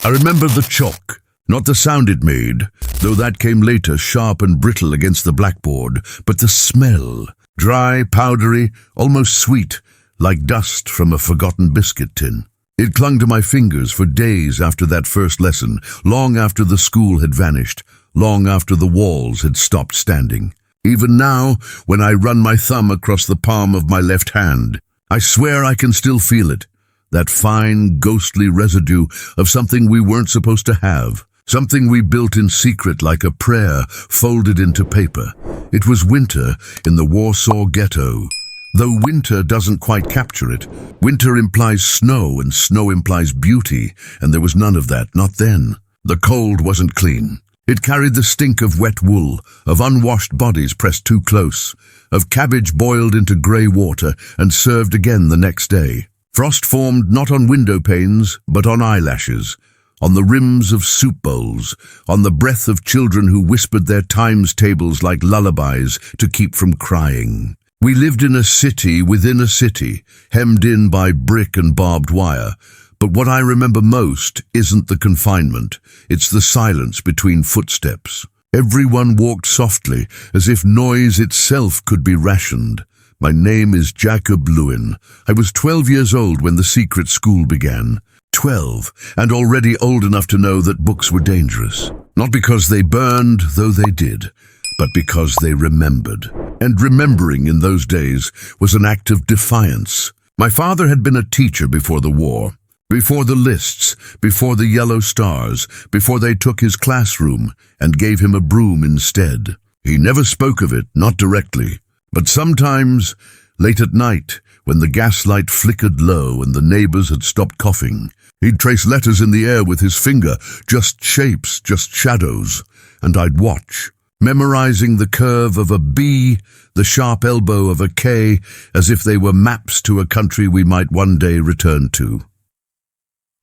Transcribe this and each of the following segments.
I remember the chalk, not the sound it made, though that came later, sharp and brittle against the blackboard, but the smell, dry, powdery, almost sweet, like dust from a forgotten biscuit tin. It clung to my fingers for days after that first lesson, long after the school had vanished, long after the walls had stopped standing. Even now, when I run my thumb across the palm of my left hand, I swear I can still feel it, that fine, ghostly residue of something we weren't supposed to have, something we built in secret like a prayer folded into paper. It was winter in the Warsaw Ghetto. Though winter doesn't quite capture it, winter implies snow and snow implies beauty, and there was none of that, not then. The cold wasn't clean. It carried the stink of wet wool, of unwashed bodies pressed too close, of cabbage boiled into grey water and served again the next day. Frost formed not on window panes, but on eyelashes, on the rims of soup bowls, on the breath of children who whispered their times tables like lullabies to keep from crying. We lived in a city within a city, hemmed in by brick and barbed wire. But what I remember most isn't the confinement, it's the silence between footsteps. Everyone walked softly, as if noise itself could be rationed. My name is Jacob Lewin. I was 12 years old when the secret school began. 12, and already old enough to know that books were dangerous. Not because they burned, though they did, but because they remembered. And remembering in those days was an act of defiance. My father had been a teacher before the war. Before the lists, before the yellow stars, before they took his classroom and gave him a broom instead. He never spoke of it, not directly, but sometimes, late at night, when the gaslight flickered low and the neighbors had stopped coughing, he'd trace letters in the air with his finger, just shapes, just shadows, and I'd watch, memorizing the curve of a B, the sharp elbow of a K, as if they were maps to a country we might one day return to.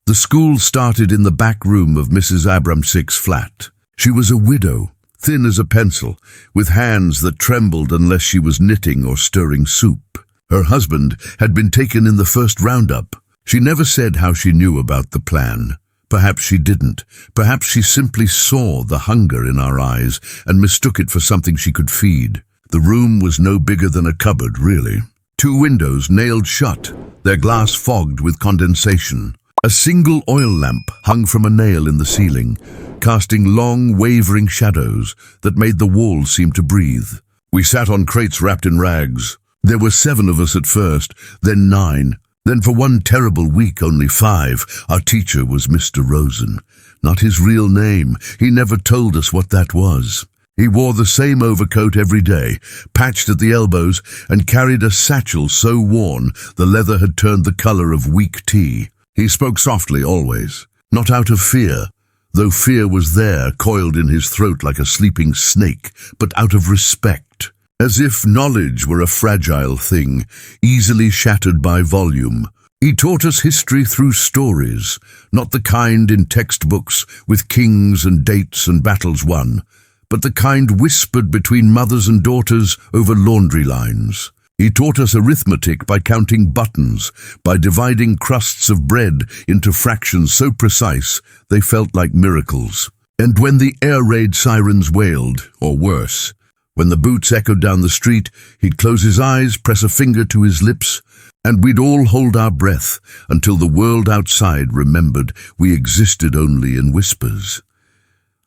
The school started in the back room of Mrs. Abramsik's flat. She was a widow, thin as a pencil, with hands that trembled unless she was knitting or stirring soup. Her husband had been taken in the first roundup. She never said how she knew about the plan. Perhaps she didn't. Perhaps she simply saw the hunger in our eyes and mistook it for something she could feed. The room was no bigger than a cupboard, really. 2 windows nailed shut, their glass fogged with condensation. A single oil lamp hung from a nail in the ceiling, casting long, wavering shadows that made the walls seem to breathe. We sat on crates wrapped in rags. There were 7 of us at first, then 9. Then for one terrible week, only 5. Our teacher was Mr. Rosen. Not his real name. He never told us what that was. He wore the same overcoat every day, patched at the elbows, and carried a satchel so worn the leather had turned the color of weak tea. He spoke softly always, not out of fear, though fear was there, coiled in his throat like a sleeping snake, but out of respect, as if knowledge were a fragile thing, easily shattered by volume. He taught us history through stories, not the kind in textbooks with kings and dates and battles won, but the kind whispered between mothers and daughters over laundry lines. He taught us arithmetic by counting buttons, by dividing crusts of bread into fractions so precise they felt like miracles. And when the air raid sirens wailed, or worse, when the boots echoed down the street, he'd close his eyes, press a finger to his lips, and we'd all hold our breath until the world outside remembered we existed only in whispers.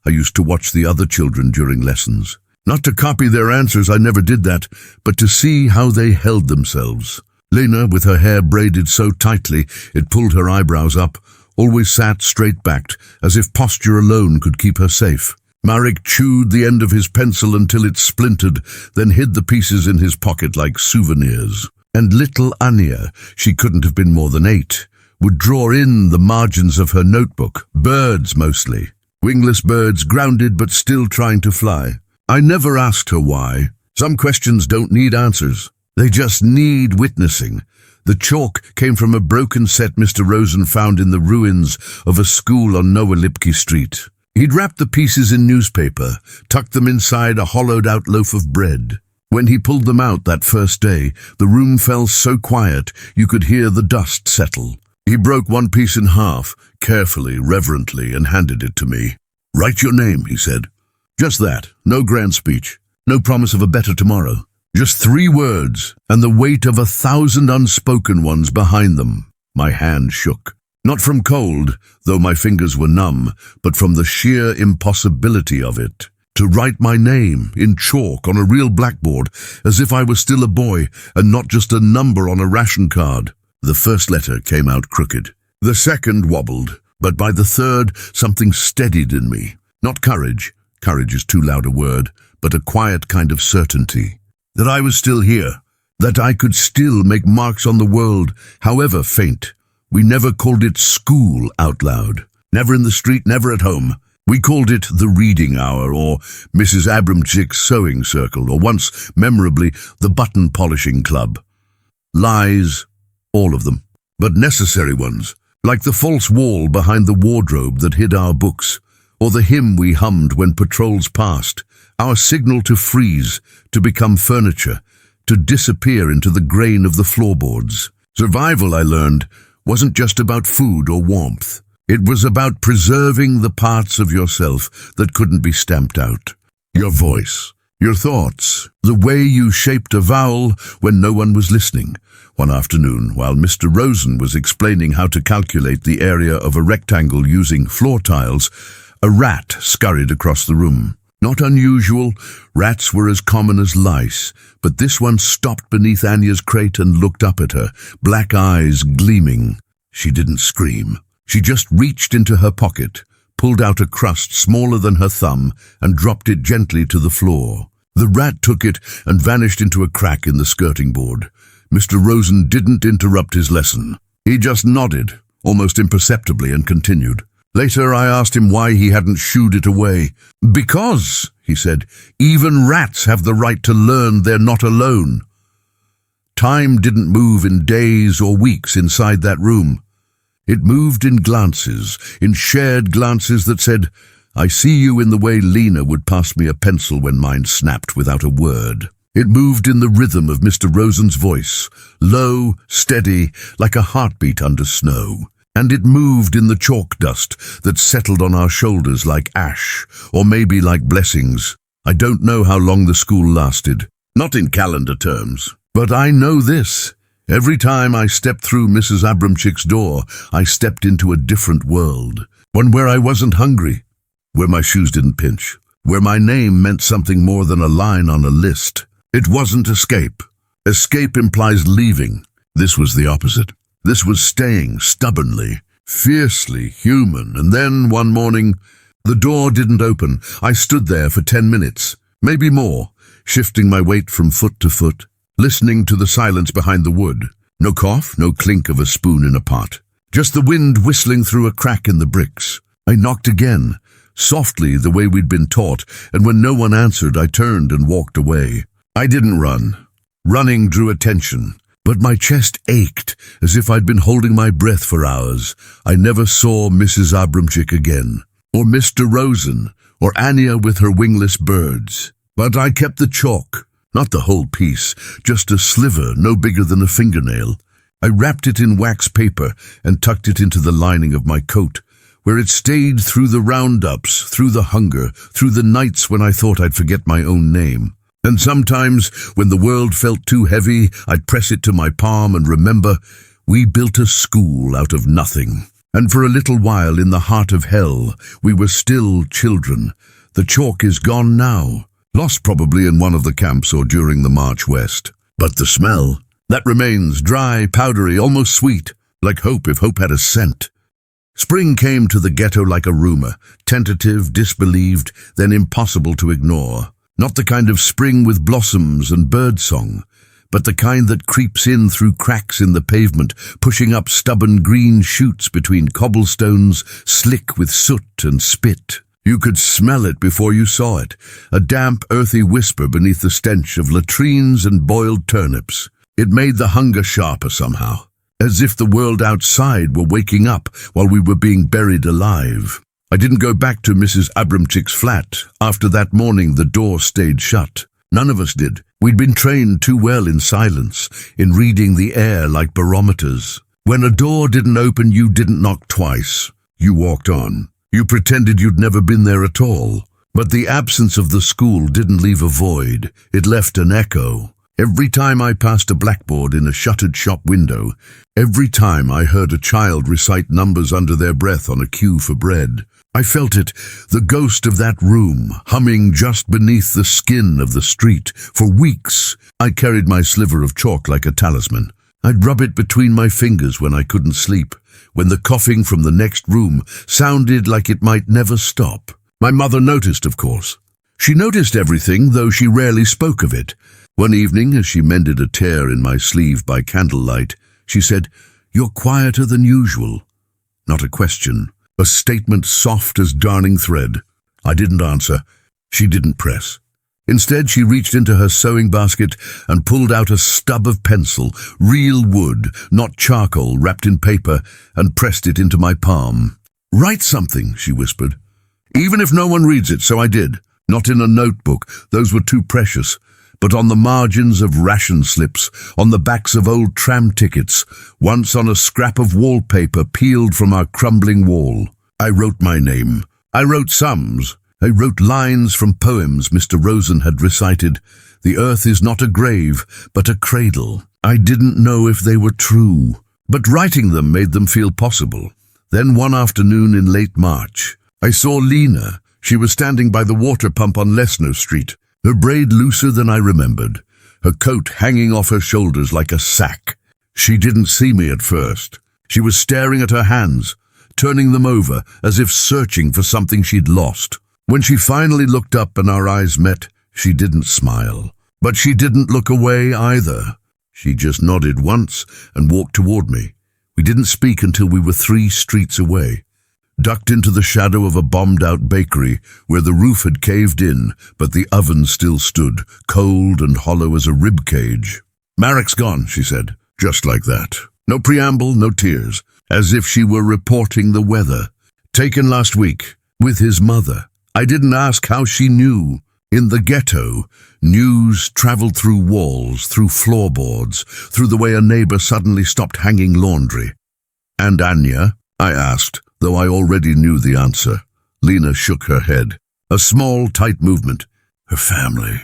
I used to watch the other children during lessons. Not to copy their answers, I never did that, but to see how they held themselves. Lena, with her hair braided so tightly it pulled her eyebrows up, always sat straight-backed, as if posture alone could keep her safe. Marek chewed the end of his pencil until it splintered, then hid the pieces in his pocket like souvenirs. And little Anya, she couldn't have been more than 8, would draw in the margins of her notebook, birds mostly. Wingless birds, grounded but still trying to fly. I never asked her why. Some questions don't need answers. They just need witnessing. The chalk came from a broken set Mr. Rosen found in the ruins of a school on Noah Lipke Street. He'd wrapped the pieces in newspaper, tucked them inside a hollowed-out loaf of bread. When he pulled them out that first day, the room fell so quiet you could hear the dust settle. He broke one piece in half, carefully, reverently, and handed it to me. "Write your name," he said. Just that, no grand speech, no promise of a better tomorrow. Just 3 words, and the weight of 1,000 unspoken ones behind them. My hand shook. Not from cold, though my fingers were numb, but from the sheer impossibility of it. To write my name in chalk on a real blackboard, as if I was still a boy and not just a number on a ration card. The first letter came out crooked. The second wobbled, but by the third, something steadied in me. Not courage, courage is too loud a word, but a quiet kind of certainty. That I was still here, that I could still make marks on the world, however faint. We never called it school out loud. Never in the street, never at home. We called it the reading hour, or Mrs. Abramchick's sewing circle, or once, memorably, the button polishing club. Lies, all of them, but necessary ones, like the false wall behind the wardrobe that hid our books, or the hymn we hummed when patrols passed, our signal to freeze, to become furniture, to disappear into the grain of the floorboards. Survival, I learned, wasn't just about food or warmth. It was about preserving the parts of yourself that couldn't be stamped out. Your voice, your thoughts, the way you shaped a vowel when no one was listening. One afternoon, while Mr. Rosen was explaining how to calculate the area of a rectangle using floor tiles, a rat scurried across the room. Not unusual, rats were as common as lice, but this one stopped beneath Anya's crate and looked up at her, black eyes gleaming. She didn't scream. She just reached into her pocket, pulled out a crust smaller than her thumb, and dropped it gently to the floor. The rat took it and vanished into a crack in the skirting board. Mr. Rosen didn't interrupt his lesson. He just nodded, almost imperceptibly, and continued. Later, I asked him why he hadn't shooed it away. "Because," he said, "even rats have the right to learn they're not alone." Time didn't move in days or weeks inside that room. It moved in glances, in shared glances that said, "I see you," in the way Lena would pass me a pencil when mine snapped without a word. It moved in the rhythm of Mr. Rosen's voice, low, steady, like a heartbeat under snow. And it moved in the chalk dust that settled on our shoulders like ash, or maybe like blessings. I don't know how long the school lasted, not in calendar terms, but I know this. Every time I stepped through Mrs. Abramchick's door, I stepped into a different world, one where I wasn't hungry, where my shoes didn't pinch, where my name meant something more than a line on a list. It wasn't escape. Escape implies leaving. This was the opposite. This was staying stubbornly, fiercely human, and then one morning, the door didn't open. I stood there for 10 minutes, maybe more, shifting my weight from foot to foot, listening to the silence behind the wood. No cough, no clink of a spoon in a pot. Just the wind whistling through a crack in the bricks. I knocked again, softly the way we'd been taught, and when no one answered, I turned and walked away. I didn't run. Running drew attention, but my chest ached as if I'd been holding my breath for hours. I never saw Mrs. Abramchick again, or Mr. Rosen, or Anya with her wingless birds. But I kept the chalk. Not the whole piece, just a sliver no bigger than a fingernail. I wrapped it in wax paper and tucked it into the lining of my coat, where it stayed through the roundups, through the hunger, through the nights when I thought I'd forget my own name. And sometimes, when the world felt too heavy, I'd press it to my palm and remember, we built a school out of nothing. And for a little while in the heart of hell, we were still children. The chalk is gone now. Lost probably in one of the camps or during the march west. But the smell, that remains, dry, powdery, almost sweet, like hope if hope had a scent. Spring came to the ghetto like a rumor, tentative, disbelieved, then impossible to ignore. Not the kind of spring with blossoms and birdsong, but the kind that creeps in through cracks in the pavement, pushing up stubborn green shoots between cobblestones, slick with soot and spit. You could smell it before you saw it, a damp, earthy whisper beneath the stench of latrines and boiled turnips. It made the hunger sharper somehow, as if the world outside were waking up while we were being buried alive. I didn't go back to Mrs. Abramchick's flat. After that morning, the door stayed shut. None of us did. We'd been trained too well in silence, in reading the air like barometers. When a door didn't open, you didn't knock twice. You walked on. You pretended you'd never been there at all. But the absence of the school didn't leave a void. It left an echo. Every time I passed a blackboard in a shuttered shop window, every time I heard a child recite numbers under their breath on a queue for bread, I felt it, the ghost of that room, humming just beneath the skin of the street. For weeks, I carried my sliver of chalk like a talisman. I'd rub it between my fingers when I couldn't sleep, when the coughing from the next room sounded like it might never stop. My mother noticed, of course. She noticed everything, though she rarely spoke of it. One evening, as she mended a tear in my sleeve by candlelight, she said, "You're quieter than usual." Not a question, a statement soft as darning thread. I didn't answer. She didn't press. Instead, she reached into her sewing basket and pulled out a stub of pencil, real wood, not charcoal, wrapped in paper, and pressed it into my palm. "Write something," she whispered. "Even if no one reads it," so I did. Not in a notebook, those were too precious, but on the margins of ration slips, on the backs of old tram tickets, once on a scrap of wallpaper peeled from our crumbling wall. I wrote my name. I wrote sums. I wrote lines from poems Mr. Rosen had recited. "The earth is not a grave, but a cradle." I didn't know if they were true, but writing them made them feel possible. Then one afternoon in late March, I saw Lena. She was standing by the water pump on Lesno Street, her braid looser than I remembered, her coat hanging off her shoulders like a sack. She didn't see me at first. She was staring at her hands, turning them over as if searching for something she'd lost. When she finally looked up and our eyes met, she didn't smile. But she didn't look away either. She just nodded once and walked toward me. We didn't speak until we were 3 streets away, ducked into the shadow of a bombed-out bakery where the roof had caved in, but the oven still stood, cold and hollow as a rib cage. "Marek's gone," she said, just like that. No preamble, no tears, as if she were reporting the weather. "Taken last week, with his mother." I didn't ask how she knew. In the ghetto, news traveled through walls, through floorboards, through the way a neighbor suddenly stopped hanging laundry. "And Anya?" I asked, though I already knew the answer. Lena shook her head. A small, tight movement. "Her family.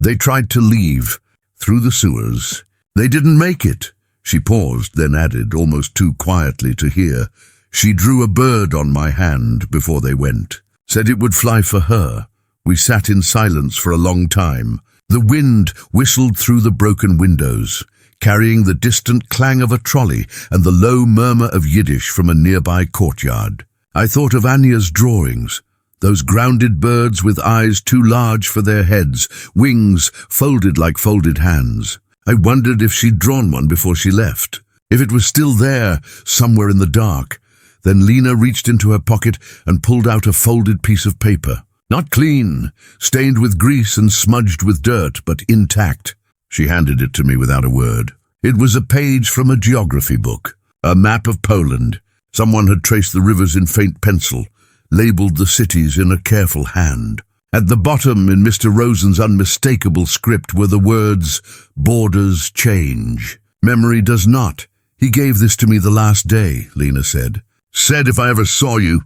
They tried to leave, through the sewers. They didn't make it." She paused, then added, almost too quietly to hear, "She drew a bird on my hand before they went. Said it would fly for her." We sat in silence for a long time. The wind whistled through the broken windows, carrying the distant clang of a trolley and the low murmur of Yiddish from a nearby courtyard. I thought of Anya's drawings, those grounded birds with eyes too large for their heads, wings folded like folded hands. I wondered if she'd drawn one before she left, if it was still there, somewhere in the dark. Then Lena reached into her pocket and pulled out a folded piece of paper. Not clean, stained with grease and smudged with dirt, but intact. She handed it to me without a word. It was a page from a geography book, a map of Poland. Someone had traced the rivers in faint pencil, labeled the cities in a careful hand. At the bottom, in Mr. Rosen's unmistakable script, were the words, "Borders change. Memory does not. He gave this to me the last day," Lena said. "Said if I ever saw you,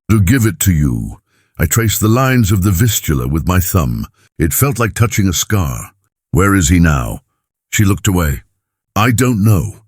to give it to you." I traced the lines of the vistula with my thumb. It felt like touching a scar. "Where is he now?" She looked away. "I don't know.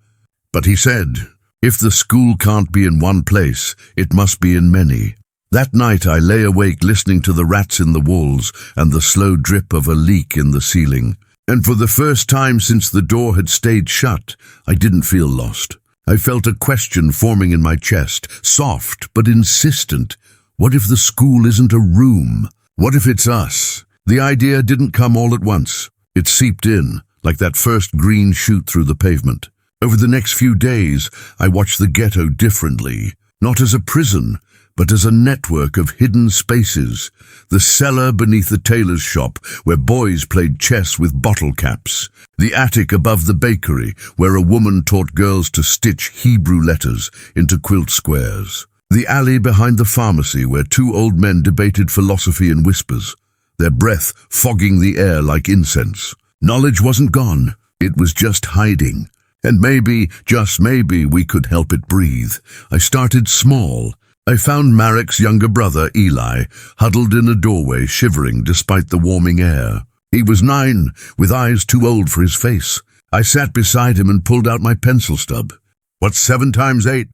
But he said, if the school can't be in one place, it must be in many." That night I lay awake listening to the rats in the walls and the slow drip of a leak in the ceiling. And for the first time since the door had stayed shut, I didn't feel lost. I felt a question forming in my chest, soft but insistent. What if the school isn't a room? What if it's us? The idea didn't come all at once. It seeped in, like that first green shoot through the pavement. Over the next few days, I watched the ghetto differently, not as a prison, but as a network of hidden spaces. The cellar beneath the tailor's shop, where boys played chess with bottle caps. The attic above the bakery, where a woman taught girls to stitch Hebrew letters into quilt squares. The alley behind the pharmacy, where 2 old men debated philosophy in whispers, their breath fogging the air like incense. Knowledge wasn't gone. It was just hiding. And maybe, just maybe, we could help it breathe. I started small. I found Marek's younger brother, Eli, huddled in a doorway, shivering despite the warming air. He was 9, with eyes too old for his face. I sat beside him and pulled out my pencil stub. "What's 7 times 8?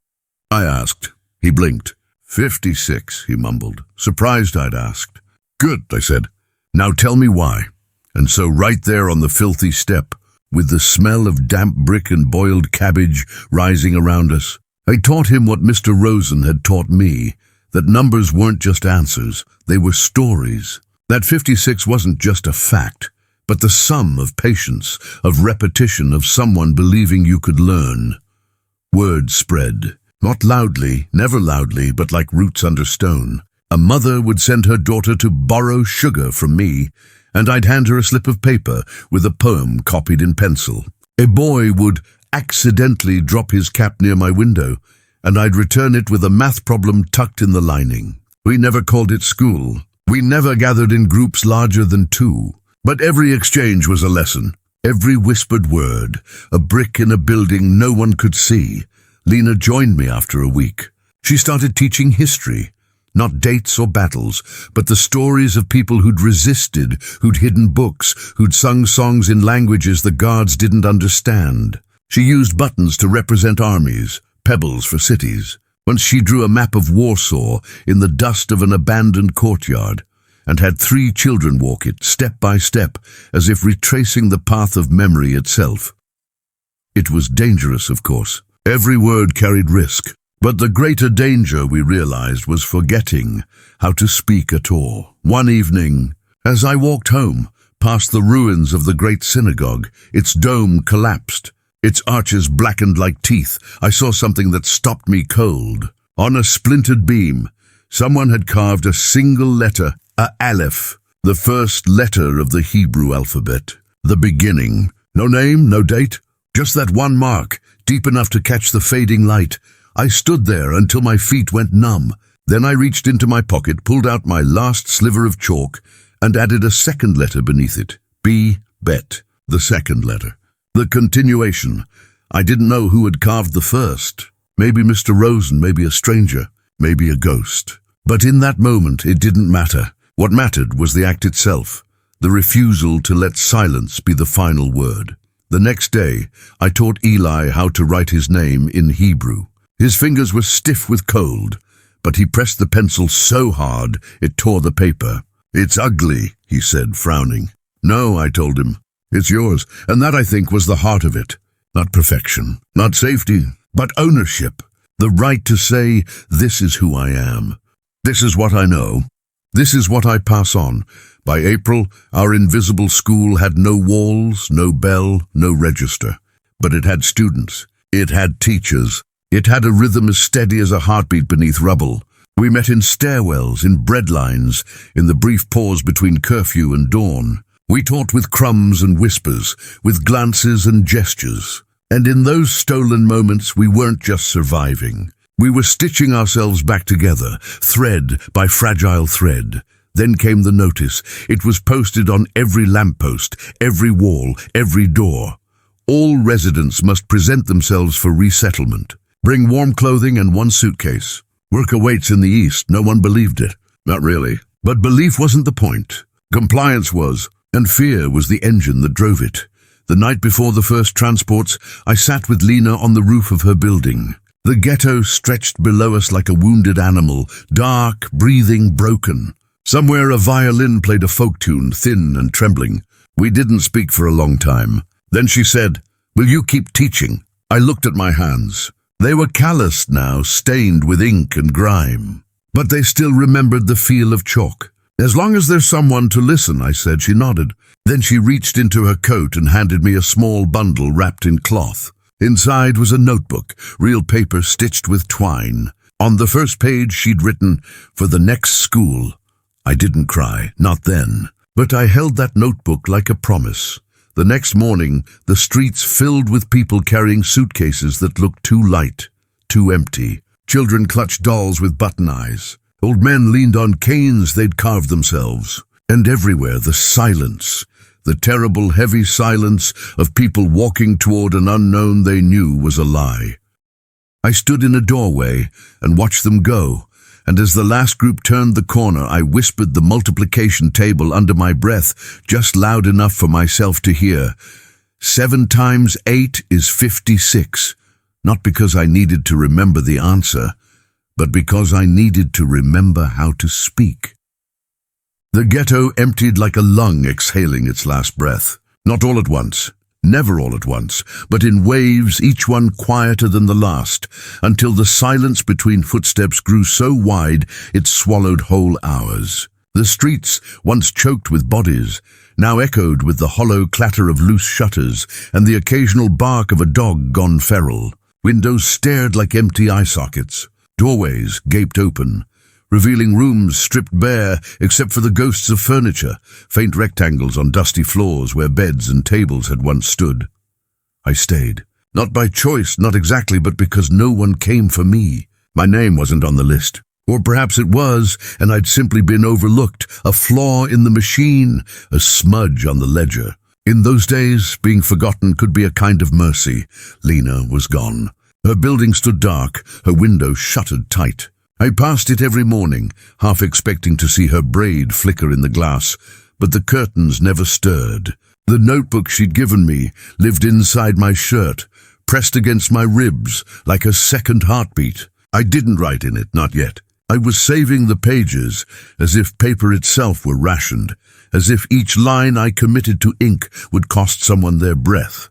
I asked. He blinked. 56, he mumbled, surprised I'd asked. "Good," I said. "Now tell me why." And so right there on the filthy step, with the smell of damp brick and boiled cabbage rising around us, I taught him what Mr. Rosen had taught me, that numbers weren't just answers, they were stories. That 56 wasn't just a fact, but the sum of patience, of repetition, of someone believing you could learn. Word spread, not loudly, never loudly, but like roots under stone. A mother would send her daughter to borrow sugar from me, and I'd hand her a slip of paper with a poem copied in pencil. A boy would accidentally drop his cap near my window, and I'd return it with a math problem tucked in the lining. We never called it school. We never gathered in groups larger than 2. But every exchange was a lesson. Every whispered word, a brick in a building no one could see. Lena joined me after a week. She started teaching history. Not dates or battles, but the stories of people who'd resisted, who'd hidden books, who'd sung songs in languages the guards didn't understand. She used buttons to represent armies, pebbles for cities. Once she drew a map of Warsaw in the dust of an abandoned courtyard, and had 3 children walk it, step by step, as if retracing the path of memory itself. It was dangerous, of course. Every word carried risk. But the greater danger, we realized, was forgetting how to speak at all. One evening, as I walked home, past the ruins of the great synagogue, its dome collapsed, its arches blackened like teeth, I saw something that stopped me cold. On a splintered beam, someone had carved a single letter, a aleph, the first letter of the Hebrew alphabet. The beginning. No name, no date, just that one mark, deep enough to catch the fading light. I stood there until my feet went numb. Then I reached into my pocket, pulled out my last sliver of chalk, and added a second letter beneath it. B, bet, the second letter. The continuation. I didn't know who had carved the first. Maybe Mr. Rosen, maybe a stranger, maybe a ghost. But in that moment, it didn't matter. What mattered was the act itself, the refusal to let silence be the final word. The next day, I taught Eli how to write his name in Hebrew. His fingers were stiff with cold, but he pressed the pencil so hard it tore the paper. "It's ugly," he said, frowning. "No," I told him. "It's yours." And that, I think, was the heart of it. Not perfection, not safety, but ownership. The right to say, this is who I am. This is what I know. This is what I pass on. By April, our invisible school had no walls, no bell, no register. But it had students. It had teachers. It had a rhythm as steady as a heartbeat beneath rubble. We met in stairwells, in breadlines, in the brief pause between curfew and dawn. We taught with crumbs and whispers, with glances and gestures. And in those stolen moments, we weren't just surviving. We were stitching ourselves back together, thread by fragile thread. Then came the notice. It was posted on every lamppost, every wall, every door. All residents must present themselves for resettlement. Bring warm clothing and 1 suitcase. Work awaits in the east. No one believed it. Not really. But belief wasn't the point. Compliance was, and fear was the engine that drove it. The night before the first transports, I sat with Lena on the roof of her building. The ghetto stretched below us like a wounded animal, dark, breathing, broken. Somewhere a violin played a folk tune, thin and trembling. We didn't speak for a long time. Then she said, "Will you keep teaching?" I looked at my hands. They were calloused now, stained with ink and grime. But they still remembered the feel of chalk. "As long as there's someone to listen," I said. She nodded. Then she reached into her coat and handed me a small bundle wrapped in cloth. Inside was a notebook, real paper stitched with twine. On the first page she'd written, "For the next school." I didn't cry, not then. But I held that notebook like a promise. The next morning, the streets filled with people carrying suitcases that looked too light, too empty. Children clutched dolls with button eyes. Old men leaned on canes they'd carved themselves. And everywhere the silence The terrible, heavy silence of people walking toward an unknown they knew was a lie. I stood in a doorway and watched them go, and as the last group turned the corner, I whispered the multiplication table under my breath, just loud enough for myself to hear. 7 times 8 is 56, not because I needed to remember the answer, but because I needed to remember how to speak. The ghetto emptied like a lung exhaling its last breath. Not all at once, never all at once, but in waves, each one quieter than the last, until the silence between footsteps grew so wide it swallowed whole hours. The streets, once choked with bodies, now echoed with the hollow clatter of loose shutters and the occasional bark of a dog gone feral. Windows stared like empty eye sockets. Doorways gaped open, revealing rooms stripped bare except for the ghosts of furniture, faint rectangles on dusty floors where beds and tables had once stood. I stayed. Not by choice, not exactly, but because no one came for me. My name wasn't on the list. Or perhaps it was, and I'd simply been overlooked, a flaw in the machine, a smudge on the ledger. In those days, being forgotten could be a kind of mercy. Lena was gone. Her building stood dark, her window shuttered tight. I passed it every morning, half expecting to see her braid flicker in the glass, but the curtains never stirred. The notebook she'd given me lived inside my shirt, pressed against my ribs like a second heartbeat. I didn't write in it, not yet. I was saving the pages, as if paper itself were rationed, as if each line I committed to ink would cost someone their breath.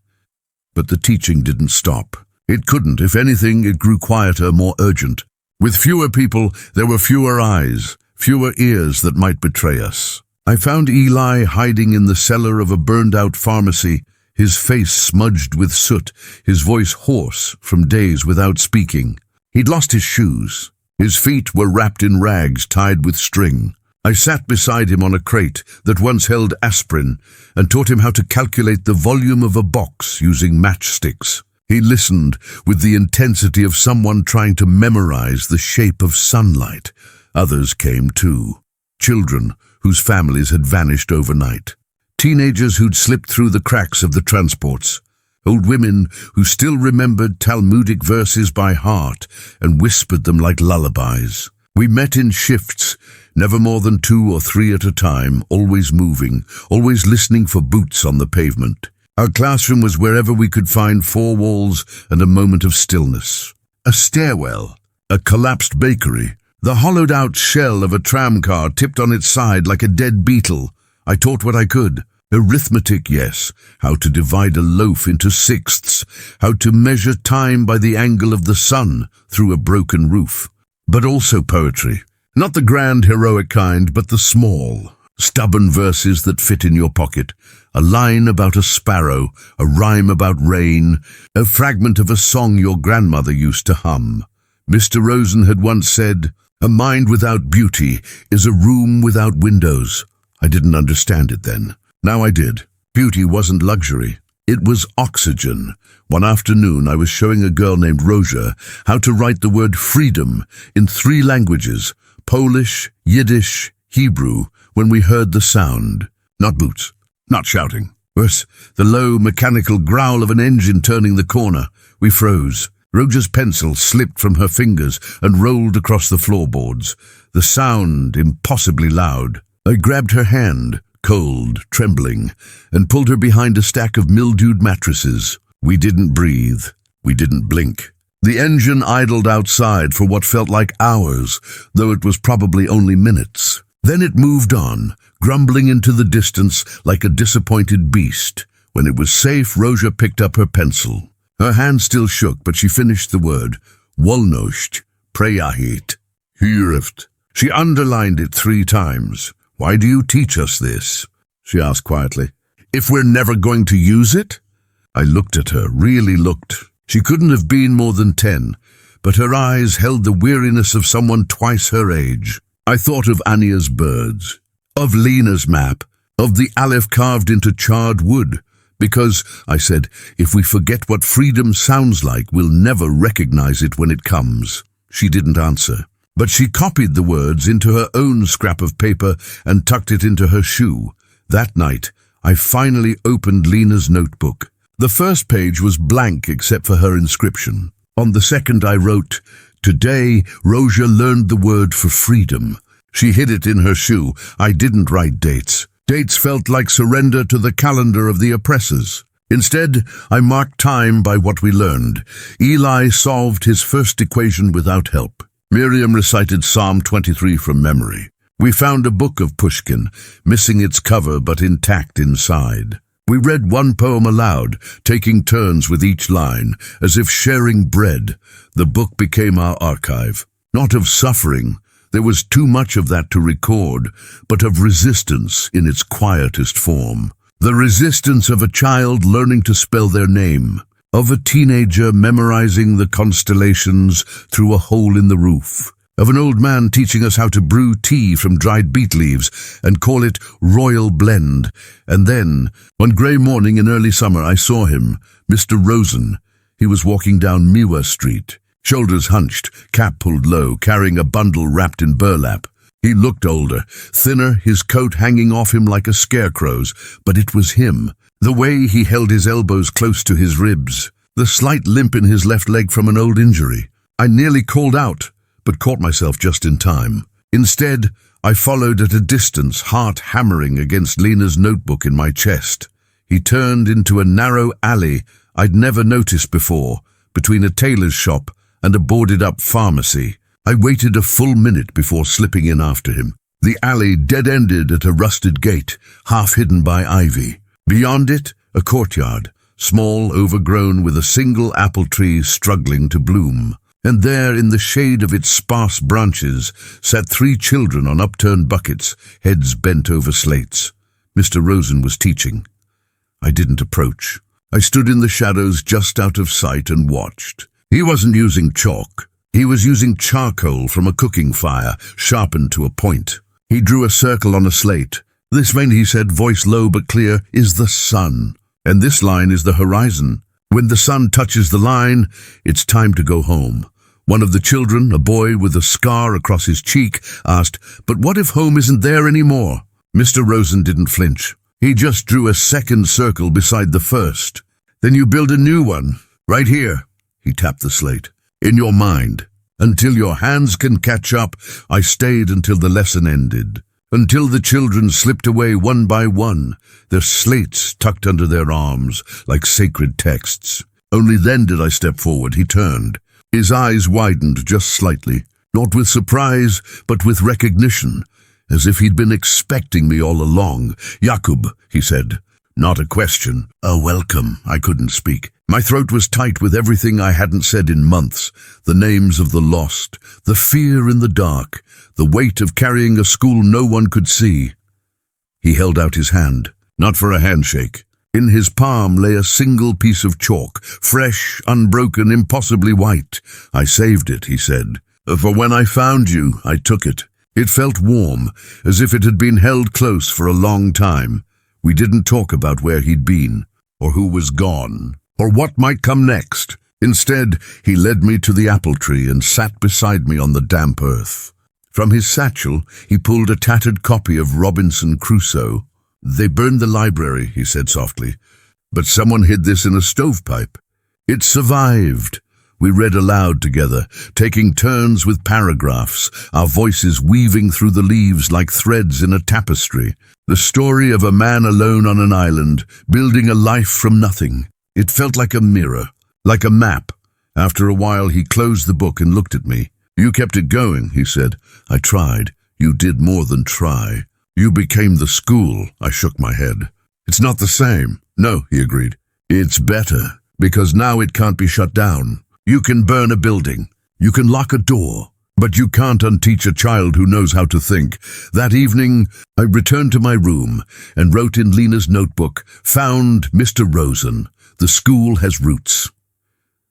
But the teaching didn't stop. It couldn't. If anything, it grew quieter, more urgent. With fewer people, there were fewer eyes, fewer ears that might betray us. I found Eli hiding in the cellar of a burned-out pharmacy, his face smudged with soot, his voice hoarse from days without speaking. He'd lost his shoes. His feet were wrapped in rags tied with string. I sat beside him on a crate that once held aspirin and taught him how to calculate the volume of a box using matchsticks. He listened with the intensity of someone trying to memorize the shape of sunlight. Others came too. Children whose families had vanished overnight. Teenagers who'd slipped through the cracks of the transports. Old women who still remembered Talmudic verses by heart and whispered them like lullabies. We met in shifts, never more than 2 or 3 at a time, always moving, always listening for boots on the pavement. Our classroom was wherever we could find 4 walls and a moment of stillness. A stairwell, a collapsed bakery, the hollowed-out shell of a tram car tipped on its side like a dead beetle. I taught what I could. Arithmetic, yes. How to divide a loaf into sixths. How to measure time by the angle of the sun through a broken roof. But also poetry. Not the grand, heroic kind, but the small, stubborn verses that fit in your pocket. A line about a sparrow, a rhyme about rain, a fragment of a song your grandmother used to hum. Mr. Rosen had once said, "A mind without beauty is a room without windows." I didn't understand it then. Now I did. Beauty wasn't luxury. It was oxygen. One afternoon I was showing a girl named Rosia how to write the word freedom in 3 languages, Polish, Yiddish, Hebrew, when we heard the sound. Not boots. Not shouting. Worse, the low, mechanical growl of an engine turning the corner. We froze. Rosia's pencil slipped from her fingers and rolled across the floorboards. The sound impossibly loud. I grabbed her hand, cold, trembling, and pulled her behind a stack of mildewed mattresses. We didn't breathe. We didn't blink. The engine idled outside for what felt like hours, though it was probably only minutes. Then it moved on, grumbling into the distance like a disappointed beast. When it was safe, Rosia picked up her pencil. Her hand still shook, but she finished the word, Wolność, Prejahit, Hüreft. She underlined it 3 times. "Why do you teach us this?" she asked quietly. "If we're never going to use it?" I looked at her, really looked. She couldn't have been more than 10, but her eyes held the weariness of someone twice her age. I thought of Anya's birds, of Lena's map, of the aleph carved into charred wood, because, I said, if we forget what freedom sounds like, we'll never recognize it when it comes. She didn't answer, but she copied the words into her own scrap of paper and tucked it into her shoe. That night, I finally opened Lena's notebook. The first page was blank except for her inscription. On the second I wrote, "Today, Rosia learned the word for freedom." She hid it in her shoe. I didn't write dates. Dates felt like surrender to the calendar of the oppressors. Instead, I marked time by what we learned. Eli solved his first equation without help. Miriam recited Psalm 23 from memory. We found a book of Pushkin, missing its cover but intact inside. We read one poem aloud, taking turns with each line, as if sharing bread. The book became our archive. Not of suffering, there was too much of that to record, but of resistance in its quietest form. The resistance of a child learning to spell their name, of a teenager memorizing the constellations through a hole in the roof, of an old man teaching us how to brew tea from dried beet leaves and call it royal blend. And then, one grey morning in early summer, I saw him, Mr. Rosen. He was walking down Miwa Street, shoulders hunched, cap pulled low, carrying a bundle wrapped in burlap. He looked older, thinner, his coat hanging off him like a scarecrow's, but it was him. The way he held his elbows close to his ribs, the slight limp in his left leg from an old injury. I nearly called out, but caught myself just in time. Instead, I followed at a distance, heart hammering against Lena's notebook in my chest. He turned into a narrow alley I'd never noticed before, between a tailor's shop and a boarded-up pharmacy. I waited a full minute before slipping in after him. The alley dead-ended at a rusted gate, half hidden by ivy. Beyond it, a courtyard, small, overgrown, with a single apple tree struggling to bloom. And there, in the shade of its sparse branches, sat 3 children on upturned buckets, heads bent over slates. Mr. Rosen was teaching. I didn't approach. I stood in the shadows just out of sight and watched. He wasn't using chalk. He was using charcoal from a cooking fire, sharpened to a point. He drew a circle on a slate. "This vein," he said, voice low but clear, "is the sun. And this line is the horizon. When the sun touches the line, it's time to go home." One of the children, a boy with a scar across his cheek, asked, "But what if home isn't there anymore?" Mr. Rosen didn't flinch. He just drew a second circle beside the first. "Then you build a new one, right here." He tapped the slate. "In your mind. Until your hands can catch up." I stayed until the lesson ended. Until the children slipped away one by one, their slates tucked under their arms like sacred texts. Only then did I step forward. He turned. His eyes widened just slightly, not with surprise, but with recognition, as if he'd been expecting me all along. "Jakub," he said. Not a question, a welcome. I couldn't speak. My throat was tight with everything I hadn't said in months. The names of the lost, the fear in the dark, the weight of carrying a school no one could see. He held out his hand, not for a handshake. In his palm lay a single piece of chalk, fresh, unbroken, impossibly white. "I saved it," he said. "For when I found you, I took it." It felt warm, as if it had been held close for a long time. We didn't talk about where he'd been, or who was gone, or what might come next. Instead, he led me to the apple tree and sat beside me on the damp earth. From his satchel, he pulled a tattered copy of Robinson Crusoe. "They burned the library," he said softly, "but someone hid this in a stovepipe. It survived." We read aloud together, taking turns with paragraphs, our voices weaving through the leaves like threads in a tapestry. The story of a man alone on an island, building a life from nothing. It felt like a mirror, like a map. After a while, he closed the book and looked at me. "You kept it going," he said. "I tried. You did more than try. You became the school." I shook my head. "It's not the same." "No," he agreed. "It's better, because now it can't be shut down. You can burn a building. You can lock a door. But you can't unteach a child who knows how to think." That evening, I returned to my room and wrote in Lena's notebook, "Found Mr. Rosen. The school has roots."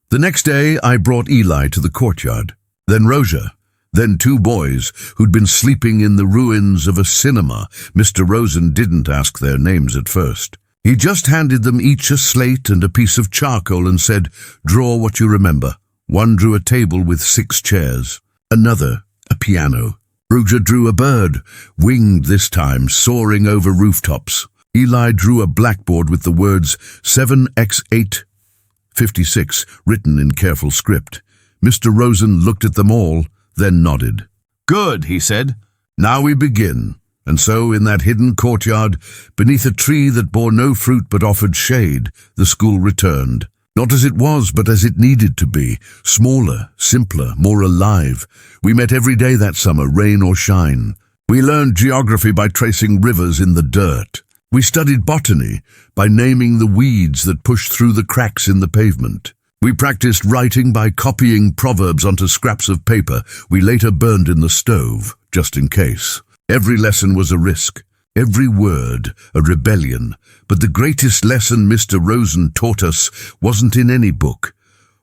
The next day, I brought Eli to the courtyard. Then Rosia. Then 2 boys who'd been sleeping in the ruins of a cinema. Mr. Rosen didn't ask their names at first. He just handed them each a slate and a piece of charcoal and said, "Draw what you remember." One drew a table with 6 chairs. Another, a piano. Rosia drew a bird, winged this time, soaring over rooftops. Eli drew a blackboard with the words 7x856 written in careful script. Mr. Rosen looked at them all, then nodded. "Good," he said. "Now we begin." And so, in that hidden courtyard, beneath a tree that bore no fruit but offered shade, the school returned. Not as it was, but as it needed to be. Smaller, simpler, more alive. We met every day that summer, rain or shine. We learned geography by tracing rivers in the dirt. We studied botany by naming the weeds that pushed through the cracks in the pavement. We practiced writing by copying proverbs onto scraps of paper we later burned in the stove, just in case. Every lesson was a risk, every word a rebellion, but the greatest lesson Mr. Rosen taught us wasn't in any book.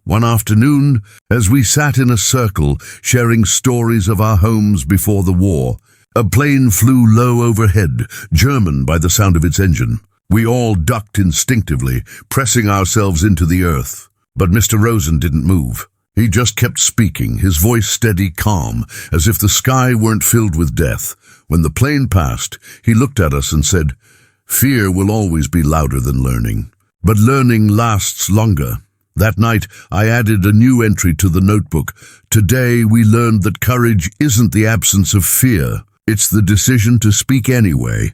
One afternoon, as we sat in a circle sharing stories of our homes before the war, a plane flew low overhead, German by the sound of its engine. We all ducked instinctively, pressing ourselves into the earth. But Mr. Rosen didn't move. He just kept speaking, his voice steady, calm, as if the sky weren't filled with death. When the plane passed, he looked at us and said, "Fear will always be louder than learning, but learning lasts longer." That night, I added a new entry to the notebook. Today, we learned that courage isn't the absence of fear. It's the decision to speak anyway.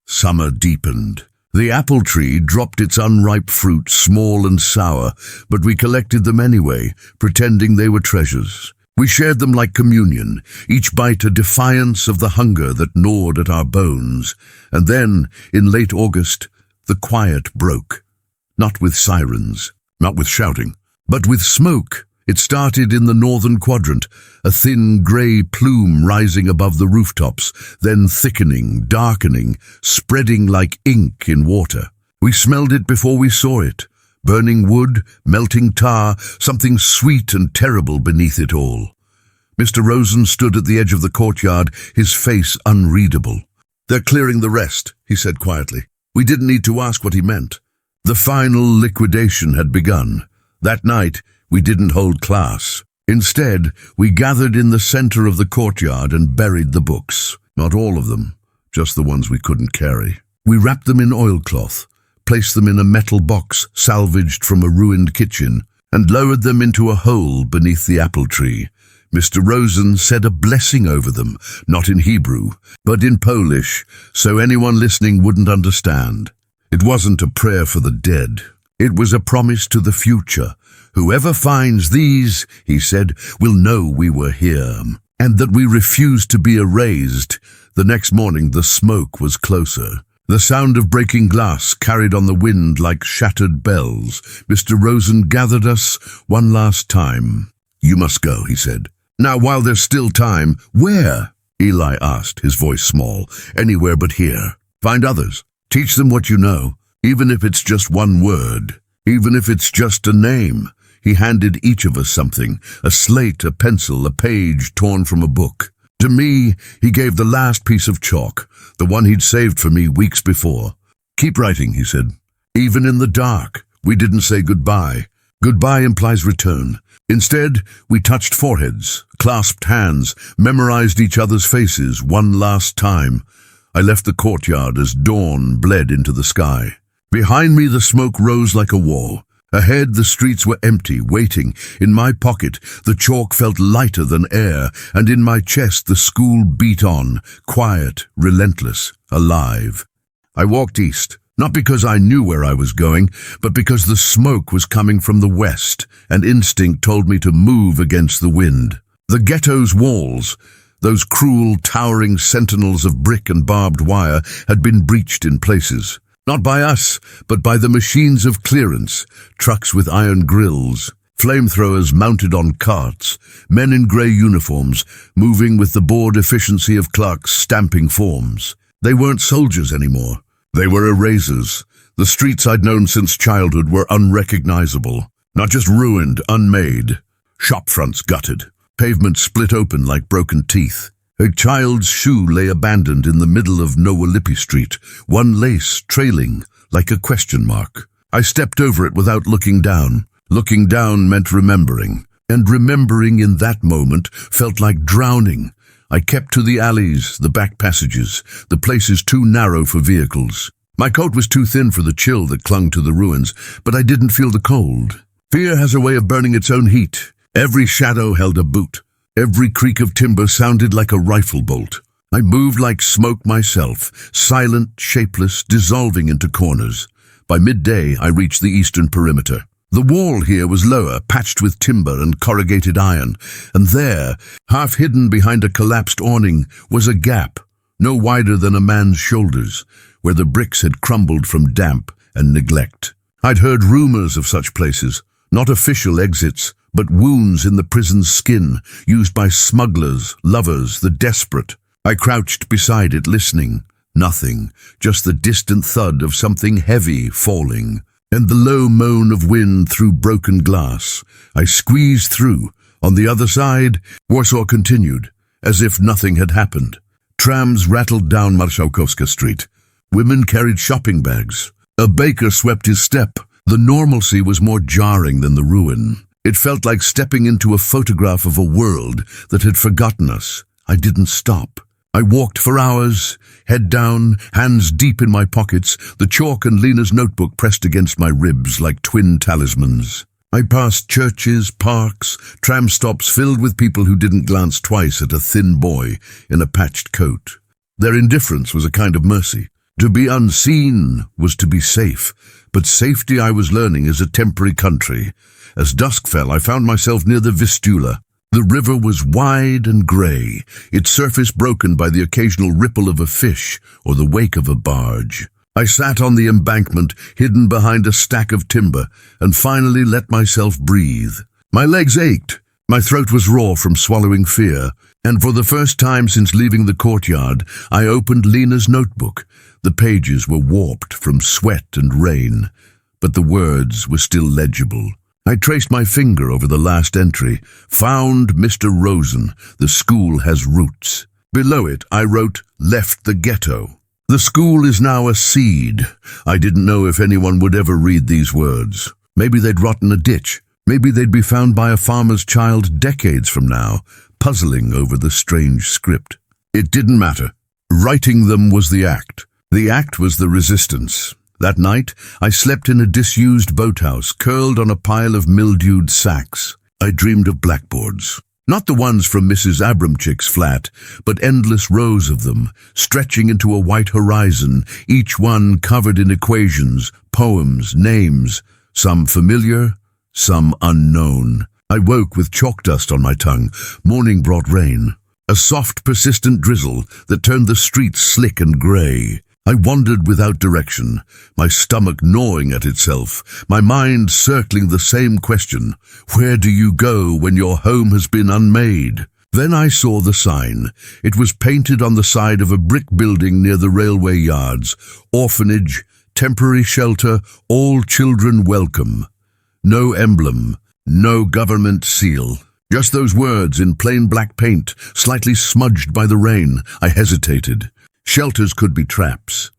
Summer deepened. The apple tree dropped its unripe fruit, small and sour, but we collected them anyway, pretending they were treasures. We shared them like communion, each bite a defiance of the hunger that gnawed at our bones. And then, in late August, the quiet broke. Not with sirens, not with shouting, but with smoke. It started in the northern quadrant, a thin grey plume rising above the rooftops, then thickening, darkening, spreading like ink in water. We smelled it before we saw it. Burning wood, melting tar, something sweet and terrible beneath it all. Mr. Rosen stood at the edge of the courtyard, his face unreadable. "They're clearing the rest," he said quietly. We didn't need to ask what he meant. The final liquidation had begun. That night, we didn't hold class. Instead, we gathered in the center of the courtyard and buried the books. Not all of them, just the ones we couldn't carry. We wrapped them in oilcloth, placed them in a metal box salvaged from a ruined kitchen, and lowered them into a hole beneath the apple tree. Mr. Rosen said a blessing over them, not in Hebrew, but in Polish, so anyone listening wouldn't understand. It wasn't a prayer for the dead. It was a promise to the future. "Whoever finds these," he said, "will know we were here, and that we refused to be erased." The next morning the smoke was closer. The sound of breaking glass carried on the wind like shattered bells. Mr. Rosen gathered us one last time. "You must go," he said. "Now, while there's still time." "Where?" Eli asked, his voice small. "Anywhere but here. Find others. Teach them what you know, even if it's just one word, even if it's just a name." He handed each of us something, a slate, a pencil, a page torn from a book. To me, he gave the last piece of chalk, the one he'd saved for me weeks before. "Keep writing," he said. "Even in the dark." We didn't say goodbye. Goodbye implies return. Instead, we touched foreheads, clasped hands, memorized each other's faces one last time. I left the courtyard as dawn bled into the sky. Behind me, the smoke rose like a wall. Ahead, the streets were empty, waiting. In my pocket, the chalk felt lighter than air, and in my chest the school beat on, quiet, relentless, alive. I walked east, not because I knew where I was going, but because the smoke was coming from the west, and instinct told me to move against the wind. The ghetto's walls, those cruel, towering sentinels of brick and barbed wire, had been breached in places. Not by us, but by the machines of clearance, trucks with iron grills, flamethrowers mounted on carts, men in grey uniforms, moving with the bored efficiency of clerks stamping forms. They weren't soldiers anymore. They were erasers. The streets I'd known since childhood were unrecognizable, not just ruined, unmade. Shop fronts gutted, pavements split open like broken teeth. A child's shoe lay abandoned in the middle of Nowalipi Street, one lace trailing like a question mark. I stepped over it without looking down. Looking down meant remembering, and remembering in that moment felt like drowning. I kept to the alleys, the back passages, the places too narrow for vehicles. My coat was too thin for the chill that clung to the ruins, but I didn't feel the cold. Fear has a way of burning its own heat. Every shadow held a boot. Every creak of timber sounded like a rifle bolt. I moved like smoke myself, silent, shapeless, dissolving into corners. By midday, I reached the eastern perimeter. The wall here was lower, patched with timber and corrugated iron, and there, half hidden behind a collapsed awning, was a gap, no wider than a man's shoulders, where the bricks had crumbled from damp and neglect. I'd heard rumors of such places, not official exits, but wounds in the prison's skin, used by smugglers, lovers, the desperate. I crouched beside it, listening. Nothing, just the distant thud of something heavy falling, and the low moan of wind through broken glass. I squeezed through. On the other side, Warsaw continued, as if nothing had happened. Trams rattled down Marszałkowska Street. Women carried shopping bags. A baker swept his step. The normalcy was more jarring than the ruin. It felt like stepping into a photograph of a world that had forgotten us. I didn't stop. I walked for hours, head down, hands deep in my pockets, the chalk and Lena's notebook pressed against my ribs like twin talismans. I passed churches, parks, tram stops filled with people who didn't glance twice at a thin boy in a patched coat. Their indifference was a kind of mercy. To be unseen was to be safe, but safety, I was learning, is a temporary country. As dusk fell, I found myself near the Vistula. The river was wide and grey, its surface broken by the occasional ripple of a fish or the wake of a barge. I sat on the embankment, hidden behind a stack of timber, and finally let myself breathe. My legs ached, my throat was raw from swallowing fear, and for the first time since leaving the courtyard, I opened Lena's notebook. The pages were warped from sweat and rain, but the words were still legible. I traced my finger over the last entry. Found Mr. Rosen. The school has roots. Below it, I wrote, left the ghetto. The school is now a seed. I didn't know if anyone would ever read these words. Maybe they'd rot in a ditch. Maybe they'd be found by a farmer's child decades from now, puzzling over the strange script. It didn't matter. Writing them was the act. The act was the resistance. That night, I slept in a disused boathouse, curled on a pile of mildewed sacks. I dreamed of blackboards. Not the ones from Mrs. Abramchick's flat, but endless rows of them, stretching into a white horizon, each one covered in equations, poems, names, some familiar, some unknown. I woke with chalk dust on my tongue. Morning brought rain. A soft, persistent drizzle that turned the streets slick and grey. I wandered without direction, my stomach gnawing at itself, my mind circling the same question. Where do you go when your home has been unmade? Then I saw the sign. It was painted on the side of a brick building near the railway yards. Orphanage, temporary shelter, all children welcome. No emblem, no government seal. Just those words in plain black paint, slightly smudged by the rain. I hesitated. Shelters could be traps.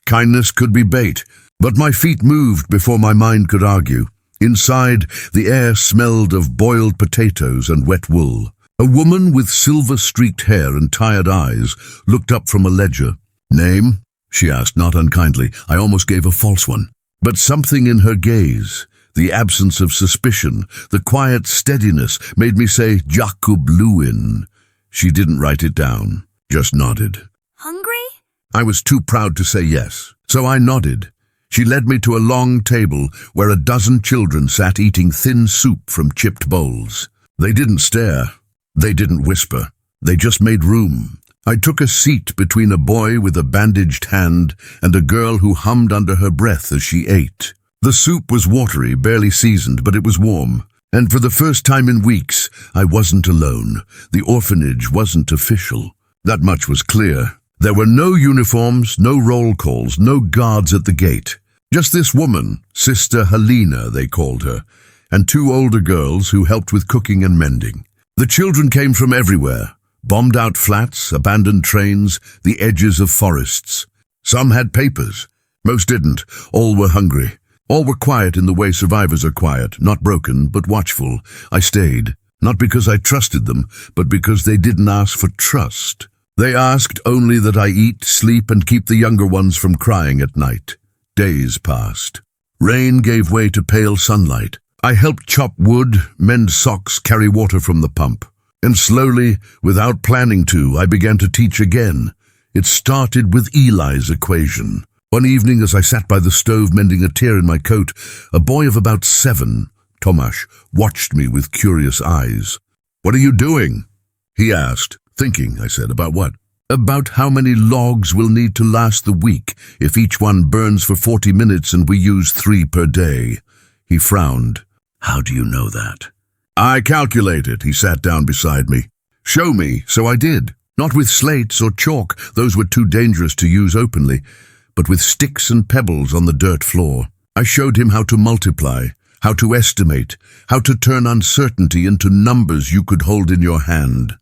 Kindness could be bait, but my feet moved before my mind could argue. Inside, the air smelled of boiled potatoes and wet wool. A woman with silver-streaked hair and tired eyes looked up from a ledger. Name? She asked, not unkindly. I almost gave a false one. But something in her gaze, the absence of suspicion, the quiet steadiness, made me say Jakub Lewin. She didn't write it down, just nodded. Hungry? I was too proud to say yes, so I nodded. She led me to a long table where a dozen children sat eating thin soup from chipped bowls. They didn't stare. They didn't whisper. They just made room. I took a seat between a boy with a bandaged hand and a girl who hummed under her breath as she ate. The soup was watery, barely seasoned, but it was warm. And for the first time in weeks, I wasn't alone. The orphanage wasn't official. That much was clear. There were no uniforms, no roll calls, no guards at the gate. Just this woman, Sister Helena, they called her, and two older girls who helped with cooking and mending. The children came from everywhere. Bombed-out flats, abandoned trains, the edges of forests. Some had papers. Most didn't. All were hungry. All were quiet in the way survivors are quiet, not broken, but watchful. I stayed, not because I trusted them, but because they didn't ask for trust. They asked only that I eat, sleep, and keep the younger ones from crying at night. Days passed. Rain gave way to pale sunlight. I helped chop wood, mend socks, carry water from the pump. And slowly, without planning to, I began to teach again. It started with Eli's equation. One evening, as I sat by the stove mending a tear in my coat, a boy of about 7, Tomasz, watched me with curious eyes. "What are you doing?" he asked. "Thinking," I said. "About what?" "About how many logs will need to last the week if each one burns for 40 minutes and we use 3 per day." He frowned. "How do you know that?" "I calculated." He sat down beside me. "Show me." So I did. Not with slates or chalk, those were too dangerous to use openly, but with sticks and pebbles on the dirt floor. I showed him how to multiply, how to estimate, how to turn uncertainty into numbers you could hold in your hand.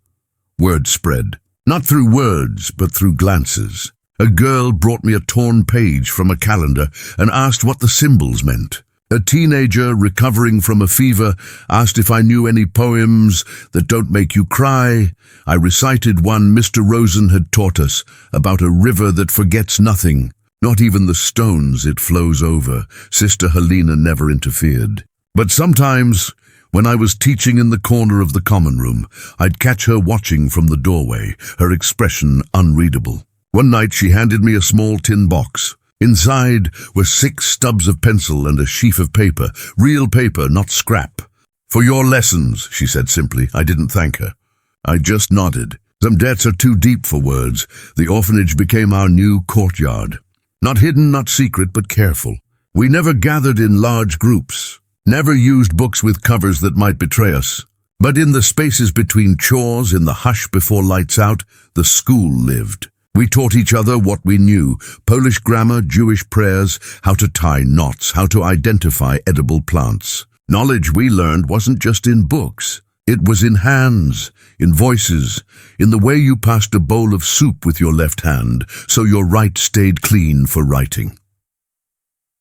Word spread. Not through words, but through glances. A girl brought me a torn page from a calendar and asked what the symbols meant. A teenager recovering from a fever asked if I knew any poems that don't make you cry. I recited one Mr. Rosen had taught us about a river that forgets nothing, not even the stones it flows over. Sister Helena never interfered. But sometimes, when I was teaching in the corner of the common room, I'd catch her watching from the doorway, her expression unreadable. One night she handed me a small tin box. Inside were 6 stubs of pencil and a sheaf of paper, real paper, not scrap. "For your lessons," she said simply. I didn't thank her. I just nodded. Some debts are too deep for words. The orphanage became our new courtyard. Not hidden, not secret, but careful. We never gathered in large groups, never used books with covers that might betray us. But in the spaces between chores, in the hush before lights out, the school lived. We taught each other what we knew: Polish grammar, Jewish prayers, how to tie knots, how to identify edible plants. Knowledge we learned wasn't just in books. It was in hands, in voices, in the way you passed a bowl of soup with your left hand, so your right stayed clean for writing.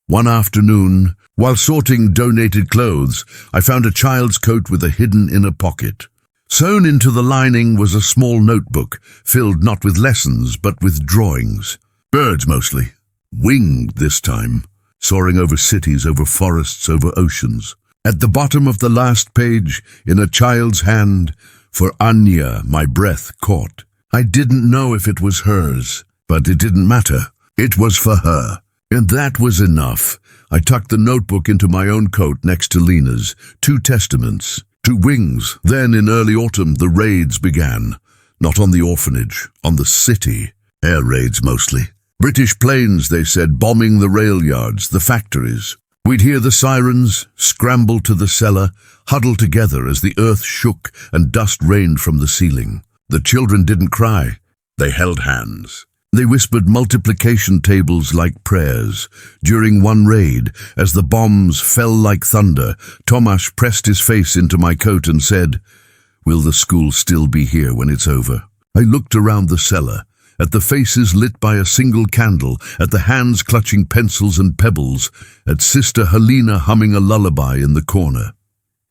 One afternoon, while sorting donated clothes, I found a child's coat with a hidden inner pocket. Sewn into the lining was a small notebook, filled not with lessons, but with drawings. Birds mostly. Winged this time, soaring over cities, over forests, over oceans. At the bottom of the last page, in a child's hand, "For Anya, my breath caught." I didn't know if it was hers, but it didn't matter. It was for her. And that was enough. I tucked the notebook into my own coat next to Lena's. 2 testaments. 2 wings. Then in early autumn, the raids began. Not on the orphanage, on the city. Air raids mostly. British planes, they said, bombing the rail yards, the factories. We'd hear the sirens, scramble to the cellar, huddle together as the earth shook and dust rained from the ceiling. The children didn't cry. They held hands. They whispered multiplication tables like prayers. During one raid, as the bombs fell like thunder, Tomasz pressed his face into my coat and said, "Will the school still be here when it's over?" I looked around the cellar, at the faces lit by a single candle, at the hands clutching pencils and pebbles, at Sister Helena humming a lullaby in the corner.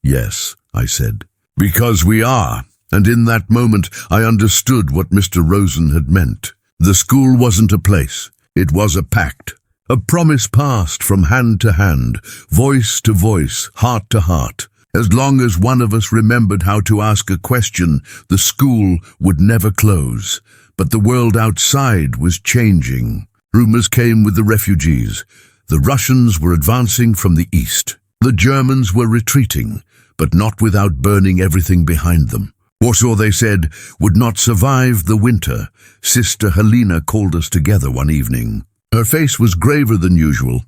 "Yes," I said, "because we are." And in that moment, I understood what Mr. Rosen had meant. The school wasn't a place. It was a pact. A promise passed from hand to hand, voice to voice, heart to heart. As long as one of us remembered how to ask a question, the school would never close. But the world outside was changing. Rumors came with the refugees. The Russians were advancing from the east. The Germans were retreating, but not without burning everything behind them. Warsaw, they said, would not survive the winter. Sister Helena called us together one evening. Her face was graver than usual.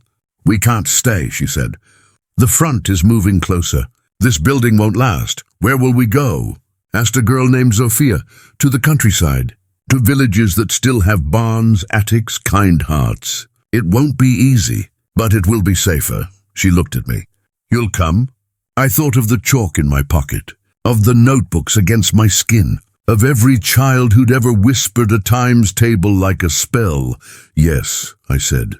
"We can't stay," she said. "The front is moving closer. This building won't last. Where will we go?" Asked a girl named Zofia. "To the countryside, to villages that still have barns, attics, kind hearts. It won't be easy, but it will be safer." She looked at me. "You'll come?" I thought of the chalk in my pocket, of the notebooks against my skin, of every child who'd ever whispered a times table like a spell. "Yes," I said.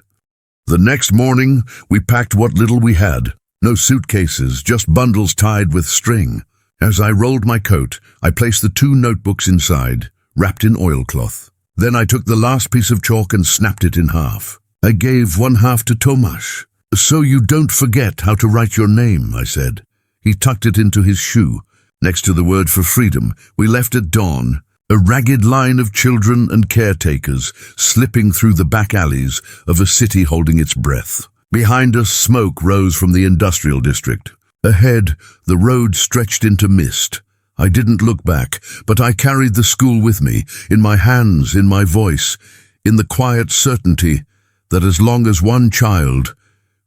The next morning, we packed what little we had. No suitcases, just bundles tied with string. As I rolled my coat, I placed the 2 notebooks inside, wrapped in oilcloth. Then I took the last piece of chalk and snapped it in half. I gave one half to Tomasz. "So you don't forget how to write your name," I said. He tucked it into his shoe. Next to the word for freedom, we left at dawn, a ragged line of children and caretakers slipping through the back alleys of a city holding its breath. Behind us, smoke rose from the industrial district. Ahead, the road stretched into mist. I didn't look back, but I carried the school with me, in my hands, in my voice, in the quiet certainty that as long as one child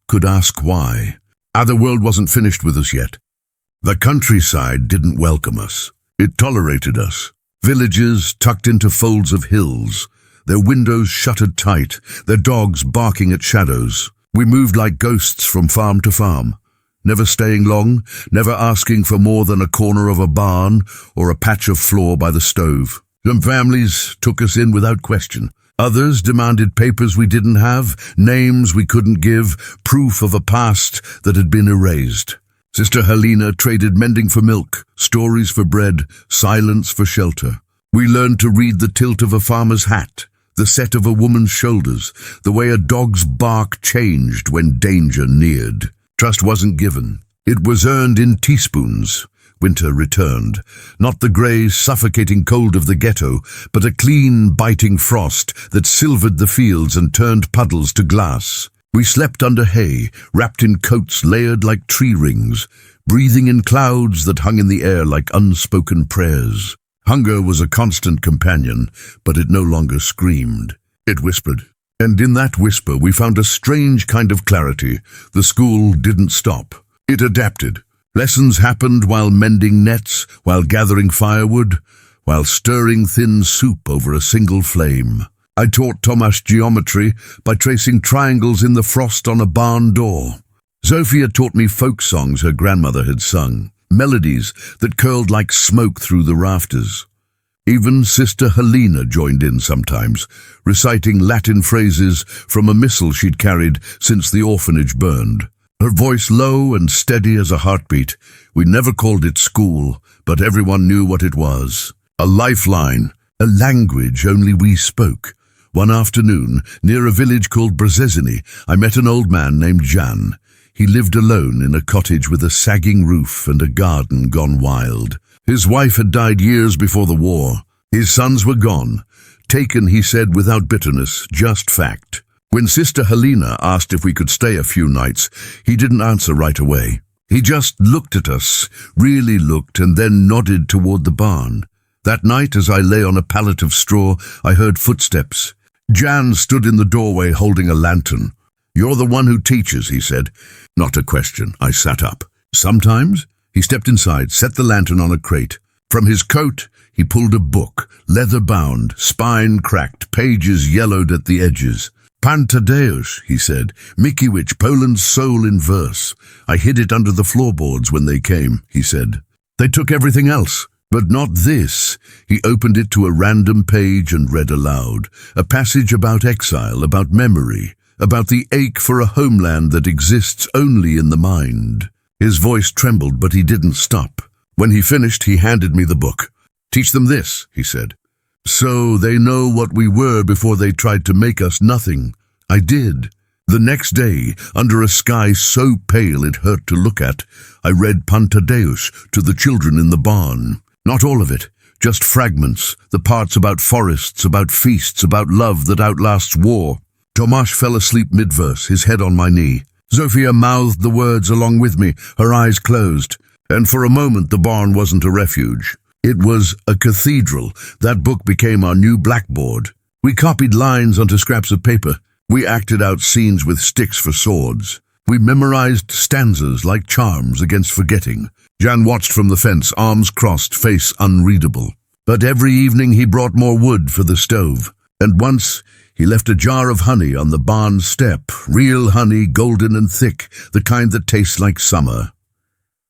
could ask why. The world wasn't finished with us yet. The countryside didn't welcome us. It tolerated us. Villages tucked into folds of hills, their windows shuttered tight, their dogs barking at shadows. We moved like ghosts from farm to farm, never staying long, never asking for more than a corner of a barn or a patch of floor by the stove. Some families took us in without question. Others demanded papers we didn't have, names we couldn't give, proof of a past that had been erased. Sister Helena traded mending for milk, stories for bread, silence for shelter. We learned to read the tilt of a farmer's hat, the set of a woman's shoulders, the way a dog's bark changed when danger neared. Trust wasn't given. It was earned in teaspoons. Winter returned. Not the grey, suffocating cold of the ghetto, but a clean, biting frost that silvered the fields and turned puddles to glass. We slept under hay, wrapped in coats layered like tree rings, breathing in clouds that hung in the air like unspoken prayers. Hunger was a constant companion, but it no longer screamed. It whispered. And in that whisper we found a strange kind of clarity. The school didn't stop. It adapted. Lessons happened while mending nets, while gathering firewood, while stirring thin soup over a single flame. I taught Tomasz geometry by tracing triangles in the frost on a barn door. Zofia taught me folk songs her grandmother had sung, melodies that curled like smoke through the rafters. Even Sister Helena joined in sometimes, reciting Latin phrases from a missal she'd carried since the orphanage burned. Her voice low and steady as a heartbeat. We never called it school, but everyone knew what it was. A lifeline, a language only we spoke. One afternoon, near a village called Brzezinny, I met an old man named Jan. He lived alone in a cottage with a sagging roof and a garden gone wild. His wife had died years before the war. His sons were gone. Taken, he said, without bitterness, just fact. When Sister Helena asked if we could stay a few nights, he didn't answer right away. He just looked at us, really looked, and then nodded toward the barn. That night, as I lay on a pallet of straw, I heard footsteps. Jan stood in the doorway holding a lantern. "You're the one who teaches," he said. Not a question. I sat up. "Sometimes?" He stepped inside, set the lantern on a crate. From his coat, he pulled a book, leather-bound, spine cracked, pages yellowed at the edges. "Pan Tadeusz," he said, "Mickiewicz, Poland's soul in verse. I hid it under the floorboards when they came," he said. "They took everything else, but not this." He opened it to a random page and read aloud, a passage about exile, about memory, about the ache for a homeland that exists only in the mind. His voice trembled, but he didn't stop. When he finished, he handed me the book. "Teach them this," he said. "So they know what we were before they tried to make us nothing." I did. The next day, under a sky so pale it hurt to look at, I read Pan Tadeusz to the children in the barn. Not all of it, just fragments, the parts about forests, about feasts, about love that outlasts war. Tomasz fell asleep mid-verse, his head on my knee. Zofia mouthed the words along with me, her eyes closed. And for a moment the barn wasn't a refuge. It was a cathedral. That book became our new blackboard. We copied lines onto scraps of paper. We acted out scenes with sticks for swords. We memorized stanzas like charms against forgetting. Jan watched from the fence, arms crossed, face unreadable. But every evening he brought more wood for the stove. And once he left a jar of honey on the barn step, real honey, golden and thick, the kind that tastes like summer.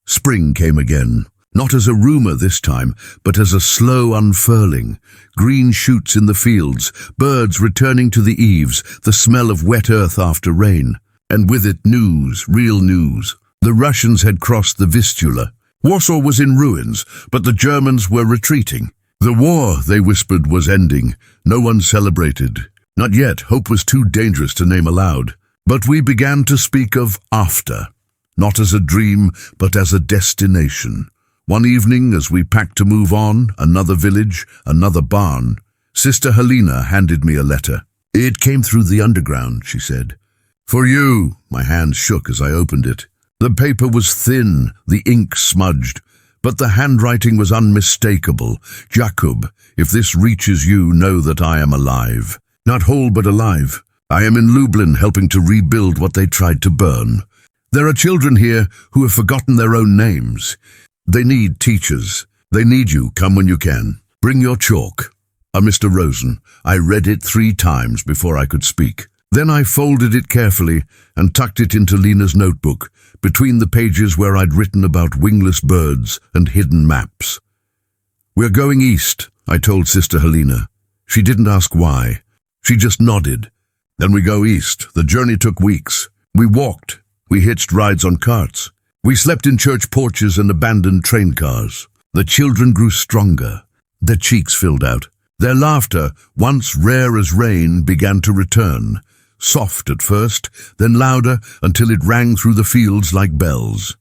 Spring came again. Not as a rumor this time, but as a slow unfurling. Green shoots in the fields, birds returning to the eaves, the smell of wet earth after rain. And with it news, real news. The Russians had crossed the Vistula. Warsaw was in ruins, but the Germans were retreating. The war, they whispered, was ending. No one celebrated. Not yet. Hope was too dangerous to name aloud. But we began to speak of after, not as a dream, but as a destination. One evening, as we packed to move on, another village, another barn, Sister Helena handed me a letter. It came through the underground, she said. For you, my hand shook as I opened it. The paper was thin, the ink smudged, but the handwriting was unmistakable. Jakub, if this reaches you, know that I am alive. Not whole, but alive. I am in Lublin helping to rebuild what they tried to burn. There are children here who have forgotten their own names. They need teachers. They need you. Come when you can. Bring your chalk. Mr. Rosen. I read it 3 times before I could speak. Then I folded it carefully and tucked it into Lena's notebook, between the pages where I'd written about wingless birds and hidden maps. We're going east, I told Sister Helena. She didn't ask why. She just nodded. Then we go east. The journey took weeks. We walked. We hitched rides on carts. We slept in church porches and abandoned train cars. The children grew stronger. Their cheeks filled out. Their laughter, once rare as rain, began to return. Soft at first, then louder until it rang through the fields like bells.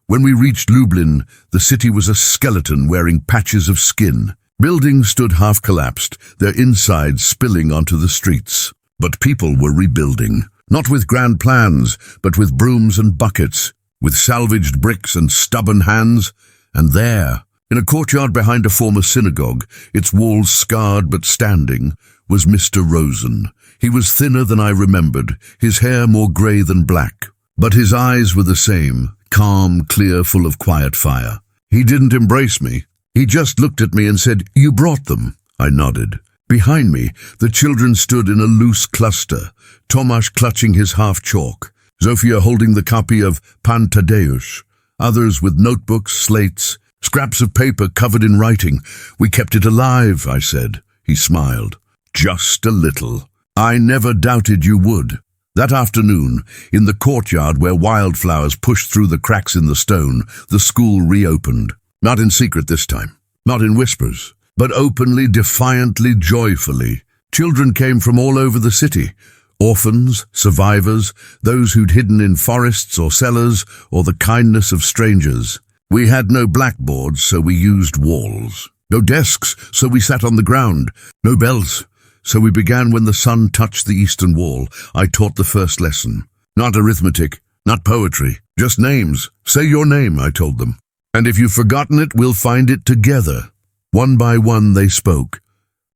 When we reached Lublin, the city was a skeleton wearing patches of skin. Buildings stood half-collapsed, their insides spilling onto the streets. But people were rebuilding, not with grand plans, but with brooms and buckets, with salvaged bricks and stubborn hands. And there, in a courtyard behind a former synagogue, its walls scarred but standing, was Mr. Rosen. He was thinner than I remembered, his hair more grey than black. But his eyes were the same, calm, clear, full of quiet fire. He didn't embrace me. He just looked at me and said, "You brought them." I nodded. Behind me, the children stood in a loose cluster, Tomasz clutching his half-chalk, Zofia holding the copy of Pan Tadeusz, others with notebooks, slates, scraps of paper covered in writing. We kept it alive, I said. He smiled. Just a little. I never doubted you would. That afternoon, in the courtyard where wildflowers pushed through the cracks in the stone, the school reopened. Not in secret this time, not in whispers, but openly, defiantly, joyfully. Children came from all over the city. Orphans, survivors, those who'd hidden in forests or cellars, or the kindness of strangers. We had no blackboards, so we used walls. No desks, so we sat on the ground. No bells, so we began when the sun touched the eastern wall. I taught the first lesson. Not arithmetic, not poetry, just names. Say your name, I told them. And if you've forgotten it, we'll find it together. One by one they spoke.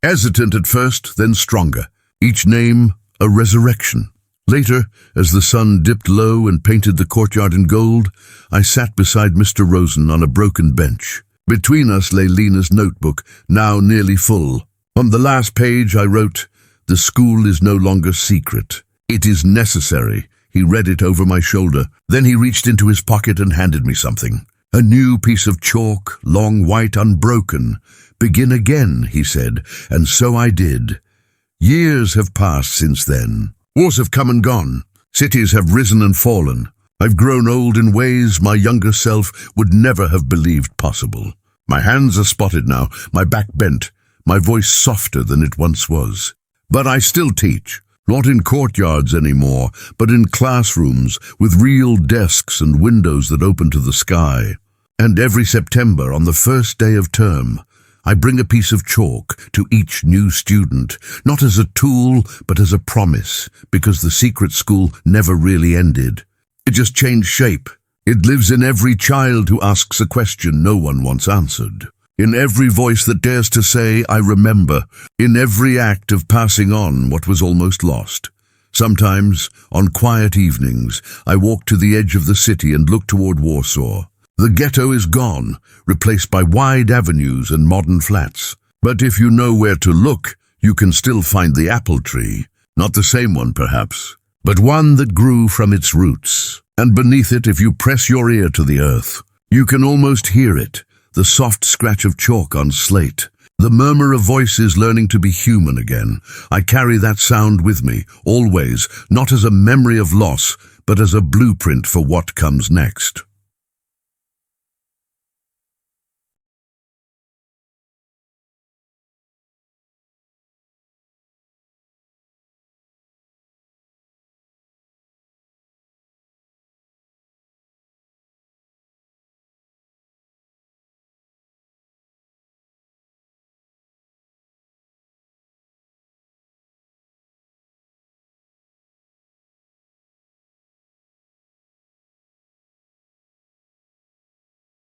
Hesitant at first, then stronger. Each name a resurrection. Later, as the sun dipped low and painted the courtyard in gold, I sat beside Mr. Rosen on a broken bench. Between us lay Lena's notebook, now nearly full. On the last page I wrote, "The school is no longer secret. It is necessary." He read it over my shoulder. Then he reached into his pocket and handed me something. A new piece of chalk, long, white, unbroken. "Begin again," he said, and so I did. Years have passed since then. Wars have come and gone. Cities have risen and fallen. I've grown old in ways my younger self would never have believed possible. My hands are spotted now, my back bent, my voice softer than it once was. But I still teach, not in courtyards anymore, but in classrooms with real desks and windows that open to the sky. And every September, on the first day of term, I bring a piece of chalk to each new student, not as a tool, but as a promise, because the secret school never really ended. It just changed shape. It lives in every child who asks a question no one wants answered. In every voice that dares to say, "I remember." In every act of passing on what was almost lost. Sometimes, on quiet evenings, I walk to the edge of the city and look toward Warsaw. The ghetto is gone, replaced by wide avenues and modern flats. But if you know where to look, you can still find the apple tree. Not the same one, perhaps, but one that grew from its roots. And beneath it, if you press your ear to the earth, you can almost hear it, the soft scratch of chalk on slate, the murmur of voices learning to be human again. I carry that sound with me, always, not as a memory of loss, but as a blueprint for what comes next.